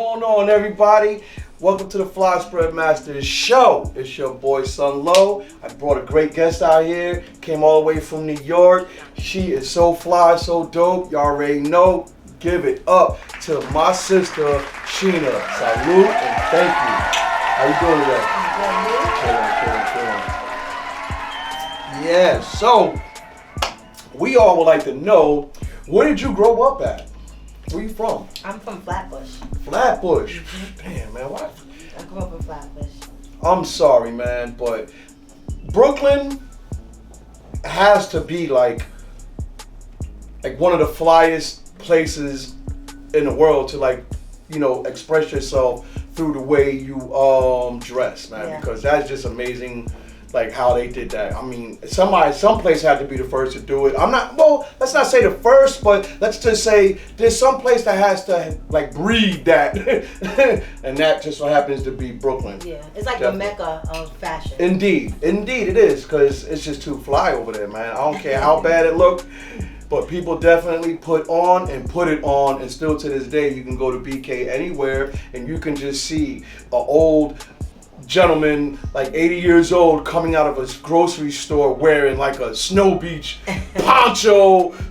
going on, everybody? Welcome to the Fly Spread Masters show. It's your boy Sun Low. I brought a great guest out here. Came all the way from New York. She is so fly, so dope. Y'all already know. Give it up to my sister Sheena. Salute and thank you. How you doing today? Chilling. Yeah. So we all would like to know, where did you grow up at? Where you from? I'm from Flatbush. Flatbush. Damn, man, what? I grew up in Flatbush. I'm sorry, man, but Brooklyn has to be like one of the flyest places in the world to express yourself through the way you dress, man, Yeah. because that's just amazing. Like how they did that. I mean, some place had to be the first to do it. Let's not say the first, but let's just say there's some place that has to breed that, and that just so happens to be Brooklyn. Yeah, it's like Definitely. the mecca of fashion. Indeed it is, because it's just too fly over there, man. I don't care how bad it looked, but people definitely put it on, and still to this day, you can go to BK anywhere, and you can just see an old gentleman, 80 years old, coming out of a grocery store wearing a Snow Beach poncho /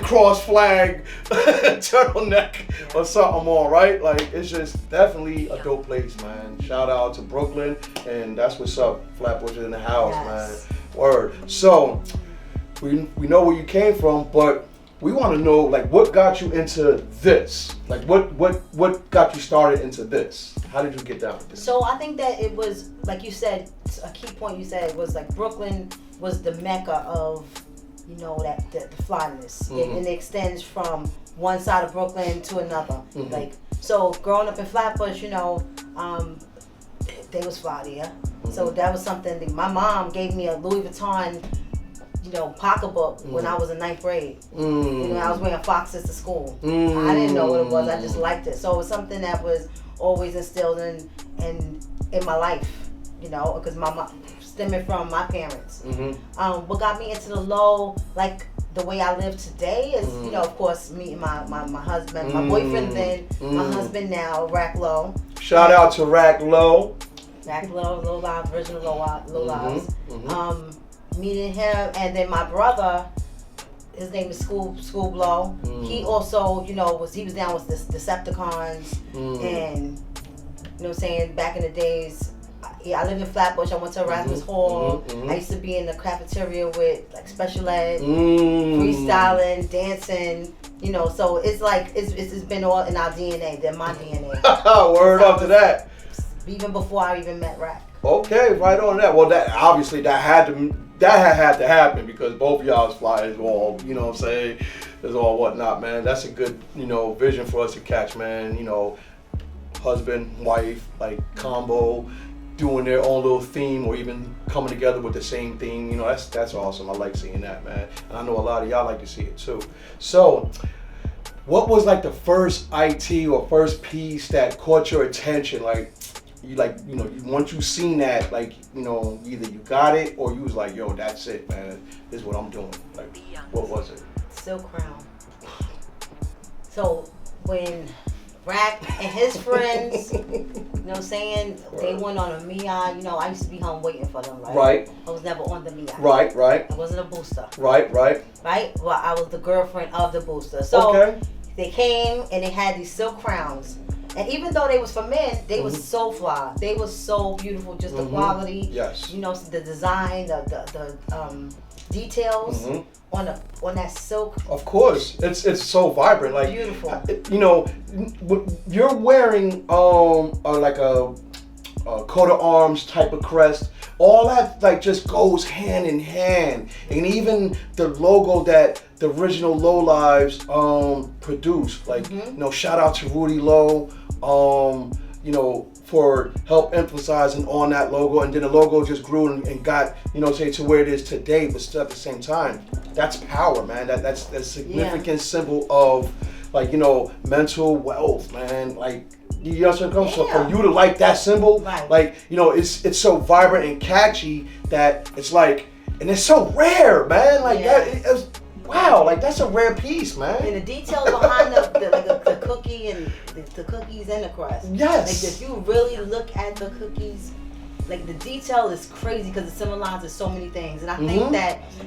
cross flag turtleneck or something on, right? It's just definitely a dope place, man. Shout out to Brooklyn, and that's what's up. Flatbush in the house, Yes. man. Word. So we know where you came from, but we want to know what got you into this? What got you started into this? How did you get down with this? So I think that it was, like you said, a key point you said was Brooklyn was the mecca of, that the flyness. Mm-hmm. And it extends from one side of Brooklyn to another. Mm-hmm. So growing up in Flatbush, they was fly there. Mm-hmm. So that was something. My mom gave me a Louis Vuitton pocketbook when I was in 9th grade. I was wearing Foxes to school. I didn't know what it was. I just liked it. So it was something that was always instilled in my life, because my mom, stemming from my parents. What got me into the low, the way I live today is, of course, meeting my husband, my boyfriend then, my husband now, Rack Low. Shout out to Rack Low. Rack Low, Low Lives, original Low Lives. Meeting him, and then my brother, his name is School Blow. He also, he was down with the Decepticons, and back in the days, I lived in Flatbush. I went to Erasmus Hall. I used to be in the cafeteria with Special Ed, freestyling, dancing. So it's it's been all in our DNA. They're my DNA. Word up to that. Even before I even met Rack. Okay, right on that. Well, that obviously that had to happen, because both of y'all's fly is all, is all whatnot, man. That's a good, vision for us to catch, man. Husband, wife, combo, doing their own little theme, or even coming together with the same theme. That's awesome. I like seeing that, man. And I know a lot of y'all like to see it too. So, what was the first IT or first piece that caught your attention? Once you seen that, either you got it or you was yo, that's it, man. This is what I'm doing. What was it? Silk Crown. So when Rack and his friends, they went on a Mia, I used to be home waiting for them, right? Right. I was never on the Mia. Right. I wasn't a booster. Right. Right? Well, I was the girlfriend of the booster. So They came and they had these silk crowns. And even though they was for men, they was so fly. They was so beautiful, just the quality. Yes. The design, the details on that silk. Of course, it's so vibrant. Beautiful. You're wearing a coat of arms type of crest. All that just goes hand in hand, and even the logo that the original Low Lives produced. Shout out to Rudy Low. For help emphasizing on that logo, and then the logo just grew and got, to where it is today, but still at the same time, that's power, man. That's a significant symbol of, mental wealth, man. You know what I'm saying? So for you to like that symbol, right. It's so vibrant and catchy that it's and it's so rare, man. That, wow, like that's a rare piece, man. And the details behind the cookie and the cookies and the crust. Yes. Like if you really look at the cookies, like the detail is crazy because it symbolizes so many things. And I think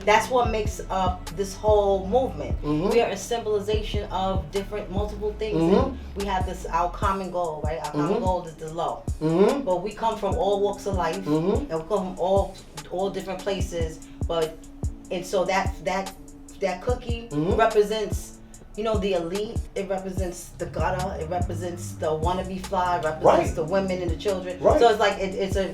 that's what makes up this whole movement. We are a symbolization of multiple things. And we have our common goal, right? Our common goal is the law. But we come from all walks of life, and we come from all different places. And so that cookie represents, the elite. It represents the gutter. It represents the wannabe fly. It represents the women and the children. Right. So it's like it's a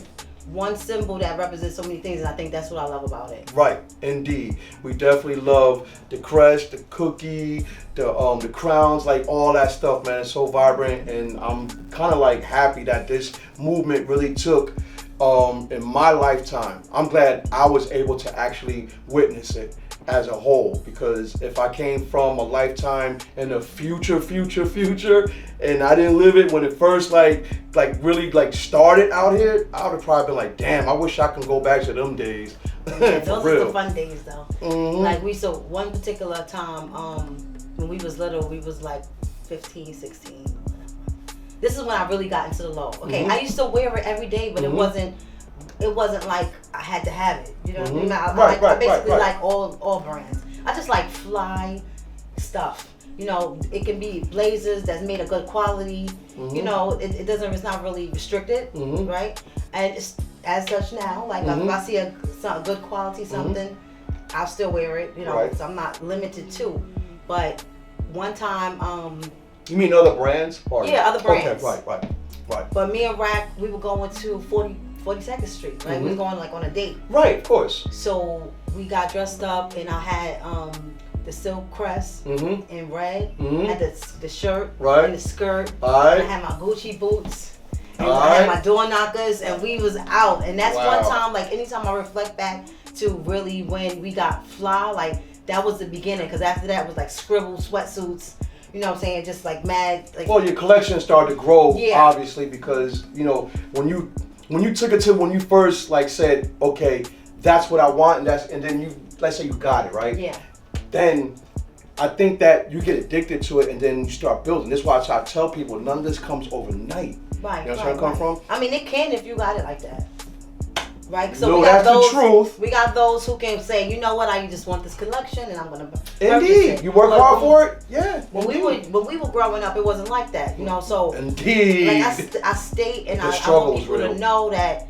one symbol that represents so many things, and I think that's what I love about it. Right, indeed. We definitely love the crest, the cookie, the crowns, like all that stuff, man. It's so vibrant, and I'm kind of like happy that this movement really took in my lifetime. I'm glad I was able to actually witness it as a whole, because if I came from a lifetime in the future, and I didn't live it when it first like really started out here, I would have probably been like, damn, I wish I could go back to them days. Those are the fun days though. Like one particular time, when we was little, we was like 15, 16. This is when I really got into the law. Okay, I used to wear it every day, but it wasn't like I had to have it. You know what I mean? I basically like all brands. I just like fly stuff. It can be blazers that's made of good quality. It's not really restricted, right? And it's, as such now, like if I see a good quality something, I'll still wear it. So I'm not limited to. But one time, you mean other brands? Yeah, other brands. Okay, right. But me and Rack, we were going to 42nd Street, right? We were going like on a date. Right, of course. So we got dressed up, and I had the silk crest in red, had the shirt and the skirt, and I had my Gucci boots, and I had my door knockers, and we was out. And that's one time, like anytime I reflect back to really when we got fly, like that was the beginning, because after that was like scribble sweatsuits. You know what I'm saying? Just like mad. Like, well, your collection started to grow, obviously, because when you took it to when you first like said, okay, that's what I want, and then let's say you got it, right? Yeah. Then I think that you get addicted to it, and then you start building. That's why I tell people none of this comes overnight. Right. You know where I'm coming from? I mean, it can if you got it like that. Right, so we got those. The truth. We got those who can say, you know what, I just want this collection, and I'm gonna. Indeed, you work hard for it. Yeah. When we were growing up, it wasn't like that, So. Indeed. Like I state, and I want people to know that,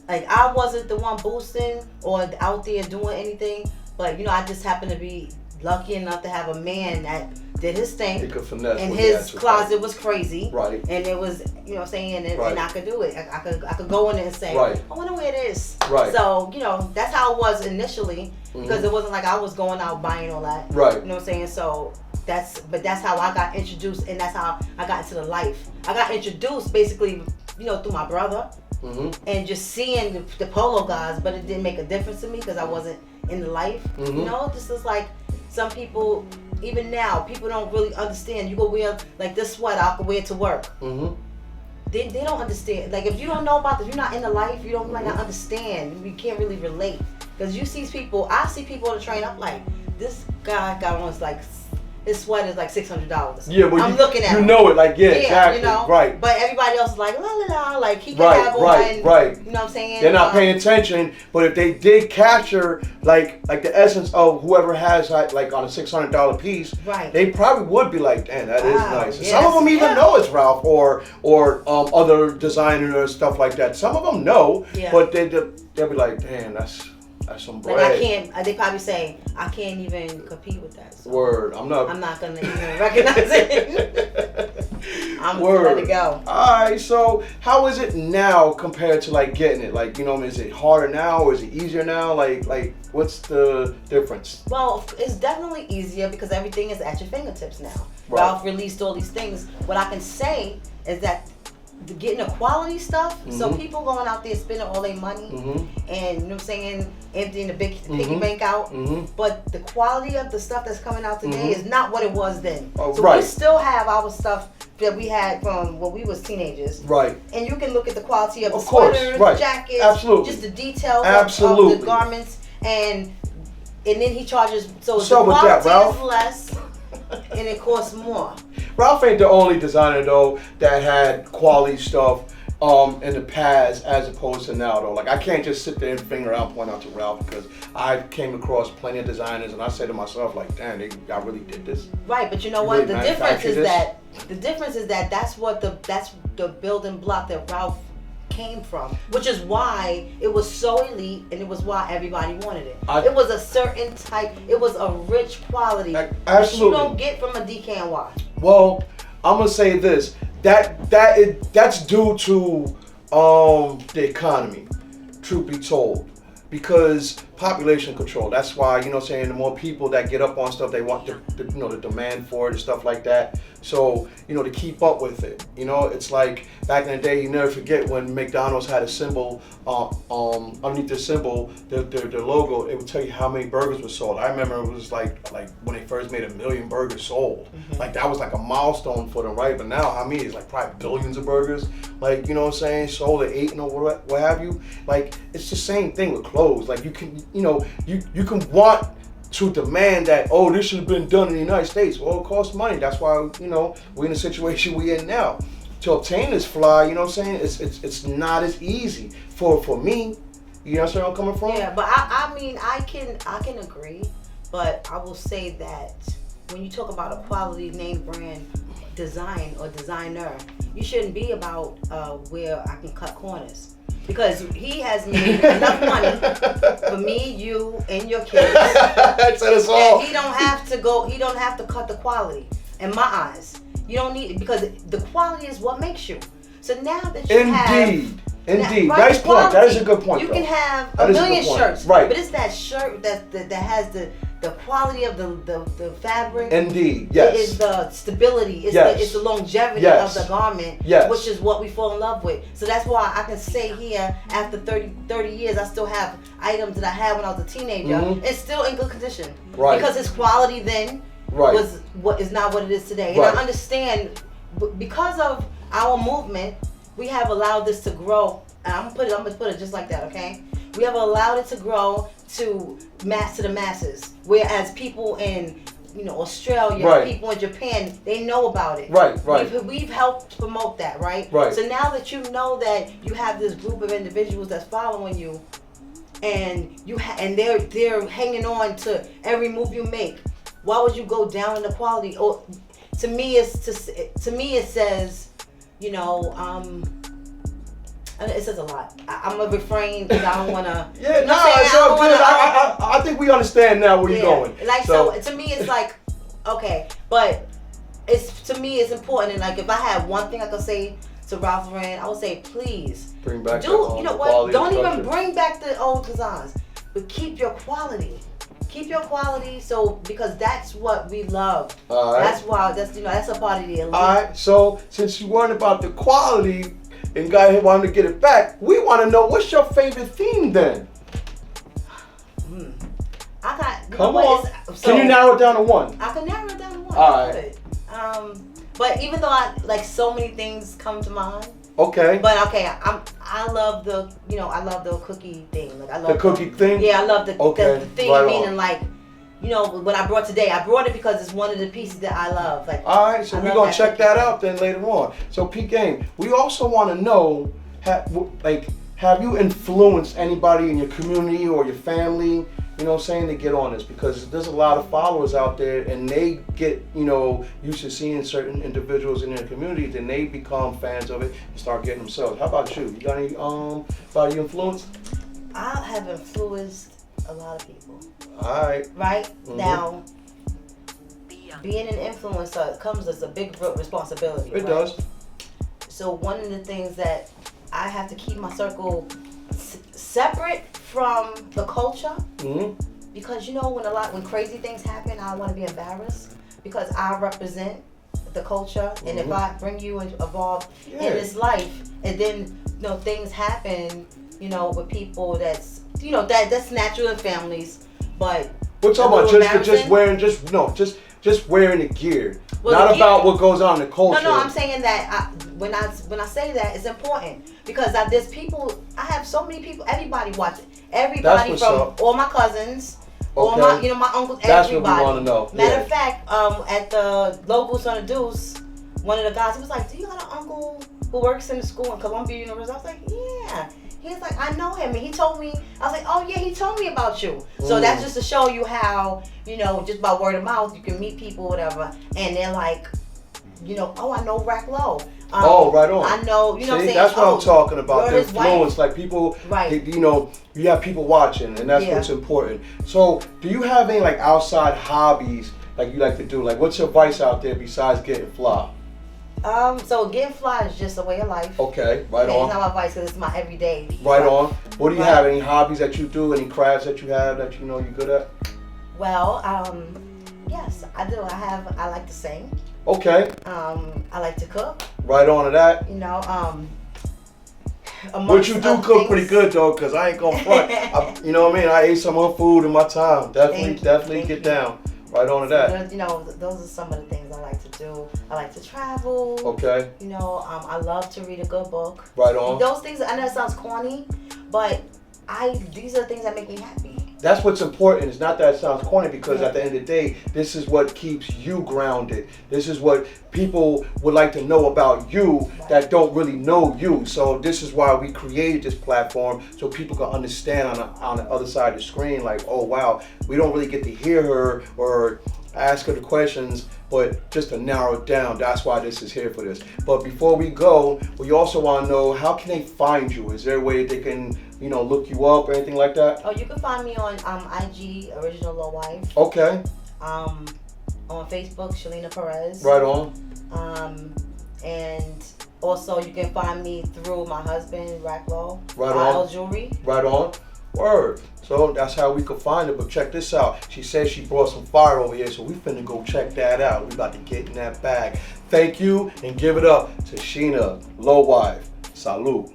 like I wasn't the one boosting or out there doing anything, but I just happened to be lucky enough to have a man that did his thing. He could finesse. And his closet was crazy. Right. And it was, and I could do it. I could go in there and say, right. I want to wear this. Right. So, that's how it was initially, because it wasn't like I was going out buying all that. Right. You know what I'm saying? So that's how I got introduced, and that's how I got into the life. I got introduced basically, through my brother. And just seeing the polo guys, but it didn't make a difference to me because I wasn't in the life. This is like some people, even now, people don't really understand. You go wear like this sweater, I can wear it to work. They don't understand. Like if you don't know about this, you're not in the life, you don't like not understand. You can't really relate. Because you see people, I see people on the train, I'm like, this guy got on his sweater is like $600. Yeah, but I'm looking at him. You know it, like exactly, right. But everybody else is like la la la, like he can have on. Right. You know what I'm saying? They're not paying attention, but if they did capture like the essence of whoever has like on a $600 piece, right, they probably would be like, damn, that is nice. Yeah, some of them even know it's Ralph or other designers or stuff like that. Some of them know, but they'll be like, damn, that's some bread. Like I can't. They probably say I can't even compete with that. So Word. I'm not gonna even recognize it. I'm gonna let it go. All right. So how is it now compared to like getting it? Like is it harder now or is it easier now? Like what's the difference? Well, it's definitely easier because everything is at your fingertips now. Right. Ralph released all these things. What I can say is that getting the quality stuff, so people going out there spending all their money and you know what I'm saying, emptying the piggy bank out, but the quality of the stuff that's coming out today is not what it was then. So we still have our stuff that we had from when we was teenagers, right? And you can look at the quality of the sweaters, the jackets, absolutely, just the details absolutely. of the garments, and and then he charges, so What's the up with that, quality is Ralph? less, and it costs more. Ralph ain't the only designer though that had quality stuff in the past as opposed to now though. Like I can't just sit there and finger out point out to Ralph because I came across plenty of designers and I said to myself like, damn, y'all really did this. Right, but you know You what? really The difference is manufactured that that's the building block that Ralph came from, which is why it was so elite and it was why everybody wanted it. It was a certain type, it was a rich quality that you don't get from a DKNY. Well, I'm gonna say this. That's due to the economy, truth be told. Because population control. That's why, you know what I'm saying, the more people that get up on stuff, they want the demand for it and stuff like that. So, you know, to keep up with it. You know, it's like back in the day, you never forget when McDonald's had a symbol underneath their symbol, their logo, it would tell you how many burgers were sold. I remember it was like when they first made 1 million burgers sold. Mm-hmm. Like that was like a milestone for them, right? But now how many? It's like probably billions of burgers. Like, you know what I'm saying, sold at 8 or what have you. Like it's the same thing with clothes. Like you can, you know, you can want to demand that, oh, this should have been done in the United States. Well, it costs money. That's why, you know, we're in the situation we're in now. To obtain this fly, you know what I'm saying, it's not as easy for me. You know where I'm coming from? Yeah, but I mean I can agree, but I will say that when you talk about a quality name brand design or designer, you shouldn't be about where I can cut corners. Because he has made enough money for me, you, and your kids. That's us all. He don't have to cut the quality. In my eyes, you don't need it because the quality is what makes you. So now that you Indeed. Right, Nice point. That is a good point. You though. can have that a million shirts, right? But it's that shirt that has the quality of the fabric. Indeed, yes. It is the stability. It's the longevity of the garment, which is what we fall in love with. So that's why I can say here, after 30 years, I still have items that I had when I was a teenager. Mm-hmm. It's still in good condition. Right. Because its quality then was what is not what it is today. And I understand because of our movement, we have allowed this to grow. And I'm gonna put it just like that, okay? We have allowed it to grow to the masses. Whereas people in, you know, Australia, people in Japan, they know about it. Right. We've helped promote that, right? So now that you know that you have this group of individuals that's following you, and they're hanging on to every move you make, why would you go down in the quality? Or to me it says, you know, it says a lot. I'm gonna refrain because I don't wanna. Yeah, no, it's all good. I think we understand now where you're going. Like so, to me, it's like, okay, but to me, it's important. And like, if I had one thing I could say to Ralph Lauren, I would say, please bring back. You know what? Don't even bring back the old designs, but keep your quality. Keep your quality, so because that's what we love. All right. That's why that's a part of the elite. All right. So since you weren't about the quality. And guy wanted to get it back. We want to know what's your favorite theme then? I got. Come on. Can you narrow it down to one? I can narrow it down to one. All right. But even though so many things come to mind. Okay. But okay, I love the cookie thing. Like I love the cookie thing. Yeah, I love the thing. Right meaning like. You know, what I brought today, I brought it because it's one of the pieces that I love. Like, all right, so we're going to check that out then later on. So, P Game, we also want to know, have you influenced anybody in your community or your family, you know what I'm saying, to get on this? Because there's a lot of followers out there and they get, you know, used to seeing certain individuals in their community, then they become fans of it and start getting themselves. How about you? You got any influence? I have influenced a lot of people. Alright. Right? Mm-hmm. Now, being an influencer comes as a big responsibility. It does. So one of the things that I have to keep my circle separate from the culture, because you know when crazy things happen, I don't want to be embarrassed because I represent the culture, and if I bring you involved in this life, and then things happen, with people that's natural in families. But we're talking about just wearing the gear, not about what goes on in the culture. No, I'm saying that when I say that, it's important because there's people. I have so many people. Everybody watch it. Everybody from all my cousins, All my, you know, my uncles, That's everybody. what we want to know. Matter of fact, at the Low Boots on the Deuce, one of the guys, he was like, "Do you got an uncle who works in the school in Columbia University?" I was like, "Yeah." He's like, "I know him," and he told me. I was like, "Oh yeah, he told me about you." So that's just to show you how, you know, just by word of mouth, you can meet people, whatever, and they're like, you know, "Oh, I know Rack Low." Right on. I know, you know what I'm saying? That's what I'm talking about. The influence, like people, right. You know, you have people watching, and that's what's important. So, do you have any like outside hobbies like you like to do? Like, what's your vice out there besides getting fly? So getting fly is just a way of life. Okay, right on. It's not my vice because it's my everyday. Right on. What do you have? Any hobbies that you do? Any crafts that you have that you know you're good at? Well, yes, I do. I like to sing. Okay. I like to cook. Right on to that. You know, but you do cook pretty good though, cause I ain't gonna front. You know what I mean? I ate some of her food in my time. Definitely get down. Right on to that. You know, those are some of the things I like to do. I like to travel. Okay. You know, I love to read a good book. Right on. Those things, I know it sounds corny, but these are the things that make me happy. That's what's important. It's not that it sounds corny, because at the end of the day, this is what keeps you grounded. This is what people would like to know about you that don't really know you. So this is why we created this platform, so people can understand on the other side of the screen, like, oh wow, we don't really get to hear her or ask her the questions, but just to narrow it down, that's why this is here for this. But before we go, we also want to know, how can they find you? Is there a way they can, you know, look you up or anything like that? Oh, you can find me on IG, Original Low Wife. Okay. On Facebook, Shalina Perez. Right on. And also you can find me through my husband, Rack Low. Right on. L Jewelry. Right on. Word. So that's how we could find it. But check this out. She said she brought some fire over here, so we finna go check that out. We about to get in that bag. Thank you, and give it up to Sheena Low Wife. Salute.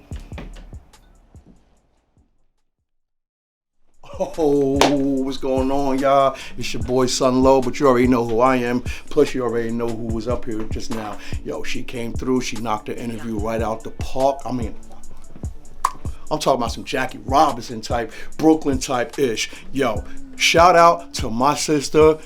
Oh, what's going on, y'all? It's your boy Son Low, but you already know who I am. Plus, you already know who was up here just now. Yo, she came through. She knocked the interview right out the park. I mean, I'm talking about some Jackie Robinson type, Brooklyn type ish. Yo, shout out to my sister.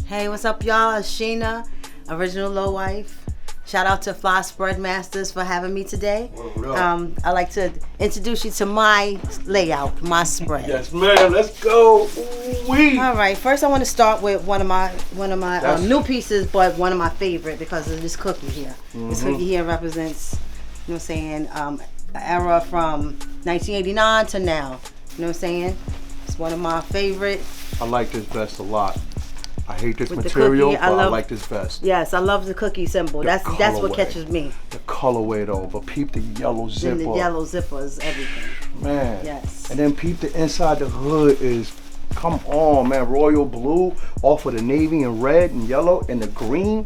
Hey, what's up, y'all? It's Sheena, Original Low Wife. Shout out to Fly Spread Masters for having me today. I'd like to introduce you to my layout, my spread. Yes, ma'am. Let's go. Ooh-wee. All right. First, I want to start with one of my new pieces, but one of my favorite, because of this cookie here. This cookie here represents, you know what I'm saying, an era from 1989 to now. You know what I'm saying? It's one of my favorite. I like this vest a lot. I hate this material, but I like this vest. Yes, I love the cookie symbol. That's what catches me. The colorway though, but peep the yellow zipper. And the yellow zippers, everything. Man. Yes. And then peep the inside the hood is, come on, man, royal blue off of the navy and red and yellow and the green.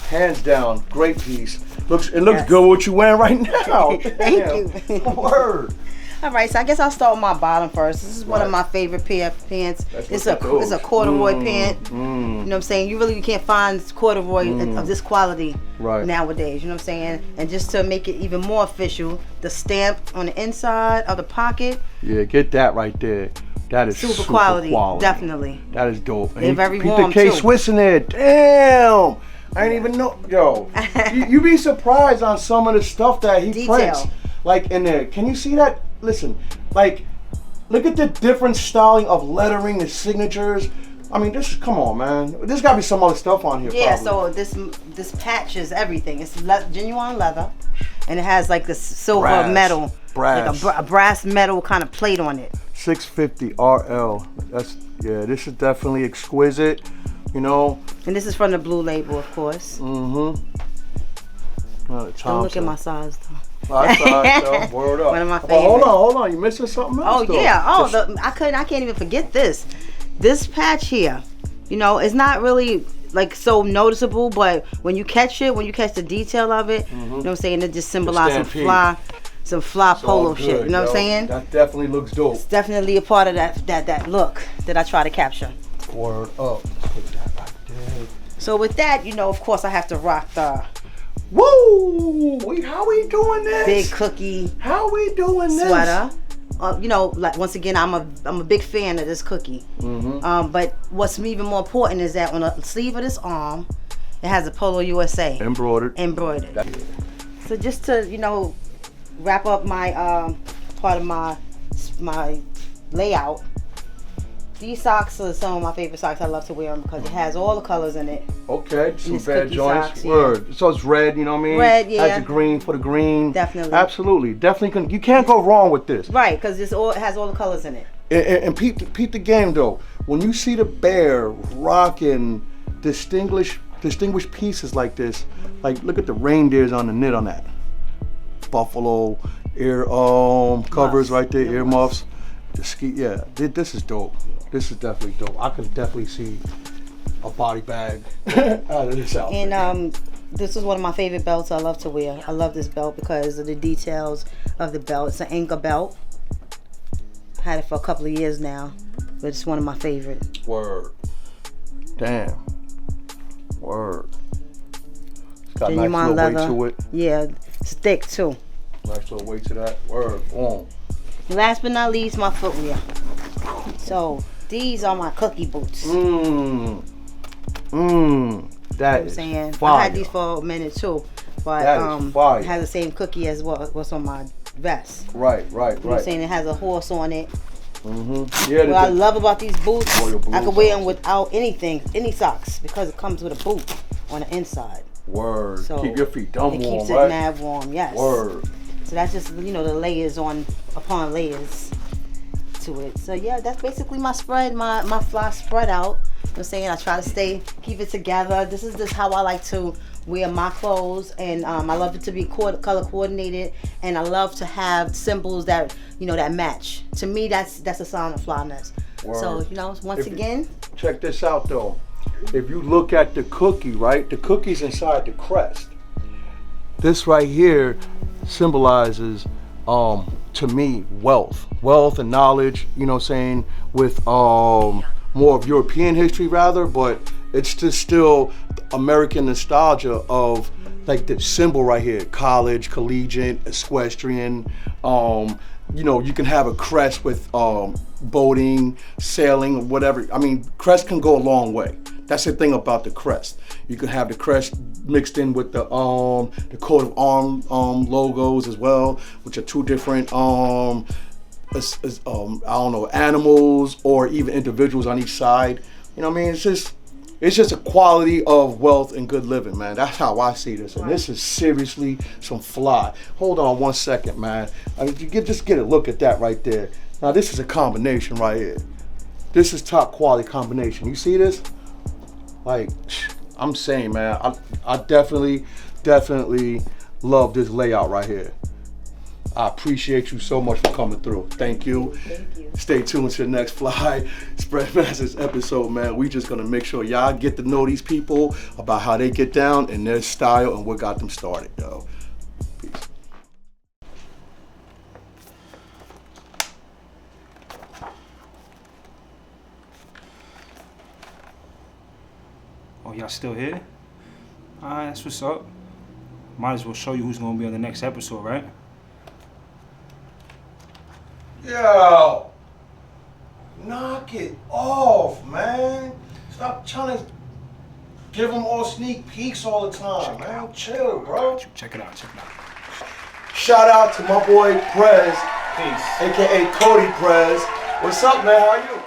Hands down, great piece. It looks good what you wearing right now. Thank you. Word. All right, so I guess I'll start with my bottom first. This is one of my favorite pair of pants. It's a corduroy pant. You know what I'm saying? You really can't find corduroy of this quality nowadays. You know what I'm saying? And just to make it even more official, the stamp on the inside of the pocket. Yeah, get that right there. That is super quality. Definitely. That is dope. They're very warm too. Peep the K-Swiss in there. Damn. I ain't even know. Yo, you be surprised on some of the stuff that he prints. Like in there. Can you see that? Listen, like, look at the different styling of lettering, the signatures. I mean, come on, man. There's got to be some other stuff on here. Yeah, probably. so this patch is everything. It's genuine leather, and it has like this silver metal, like a brass metal kind of plate on it. 650 RL. This is definitely exquisite, you know. And this is from the Blue Label, of course. Don't look at my size though. That's all right, though. Word up. One of my favorites. Hold on. You missing something else? Oh yeah. I can't even forget this. This patch here, you know, it's not really like so noticeable, but when you catch the detail of it, you know what I'm saying, it just symbolizes some fly polo shit. You know what I'm saying? That definitely looks dope. It's definitely a part of that look that I try to capture. Word up. Let's put that right there. So with that, you know, of course, I have to rock the. Woo! How we doing this? Big cookie. How we doing this? Sweater. you know, like once again, I'm a big fan of this cookie. But what's even more important is that on the sleeve of this arm, it has a Polo USA embroidered. So just to, you know, wrap up my part of my layout. These socks are some of my favorite socks. I love to wear them because it has all the colors in it. Okay, some it's red cookie joints. socks, Word. So it's red, you know what I mean? Red, yeah. Has the green for the green. Definitely. Absolutely. Definitely. You can't go wrong with this. Right, because it has all the colors in it. And peep the game though. When you see the bear rocking distinguished pieces like this, like look at the reindeers on the knit on that. Buffalo ear covers right there, ear muffs. The ski, yeah. This is dope. This is definitely dope. I could definitely see a body bag out of this outfit. And this is one of my favorite belts I love to wear. I love this belt because of the details of the belt. It's an Anchor belt. Had it for a couple of years now, but it's one of my favorites. Word. Damn. Word. It's got a nice Genuine little weight leather. to it. Yeah, it's thick too. Nice little weight to that. Word. Boom. Last but not least, my footwear. So these are my cookie boots. That You know what I'm is saying? fire. I had these for a minute too, but That is fire. it has the same cookie as what's on my vest. Right. You know what I'm saying? It has a horse on it. Yeah. What I love about these boots, Royal blue I can wear them socks. without anything, any socks, because it comes with a boot on the inside. Word. So Keep your feet dumb it warm, keeps right? it mad warm, yes. Word. So that's just, you know, the layers upon layers to it. So yeah, that's basically my spread, my fly spread out. You know what I'm saying? I try to keep it together. This is just how I like to wear my clothes, and I love it to be color coordinated, and I love to have symbols that, you know, that match. To me, that's a sign of flyness. Word. So, you know, once again, Check this out though. If you look at the cookie, right? The cookie's inside the crest. This right here symbolizes to me wealth and knowledge, you know what I'm saying, with more of European history rather, but it's just still American nostalgia of like the symbol right here: college, collegiate, equestrian. You know, you can have a crest with boating, sailing, or whatever. I mean, crest can go a long way. That's the thing about the crest. You can have the crest mixed in with the coat of arms logos as well, which are two different I don't know, animals or even individuals on each side. You know what I mean? It's just a quality of wealth and good living, man. That's how I see this. And this is seriously some fly. Hold on one second, man. I mean, just get a look at that right there. Now this is a combination right here. This is top quality combination. You see this? Like, I'm saying, man, I definitely love this layout right here. I appreciate you so much for coming through. Thank you. thank you. Stay tuned to the next Fly Spread Masters episode, man. We just gonna make sure y'all get to know these people about how they get down and their style and what got them started, yo. Peace. Oh, y'all still here? Alright, that's what's up. Might as well show you who's gonna be on the next episode, right? Yo, knock it off, man. Stop trying to give them all sneak peeks all the time, man. Chill, bro. Check it out, check it out. Shout out to my boy Prez, Peace. aka Cody Prez. What's up, man? How are you?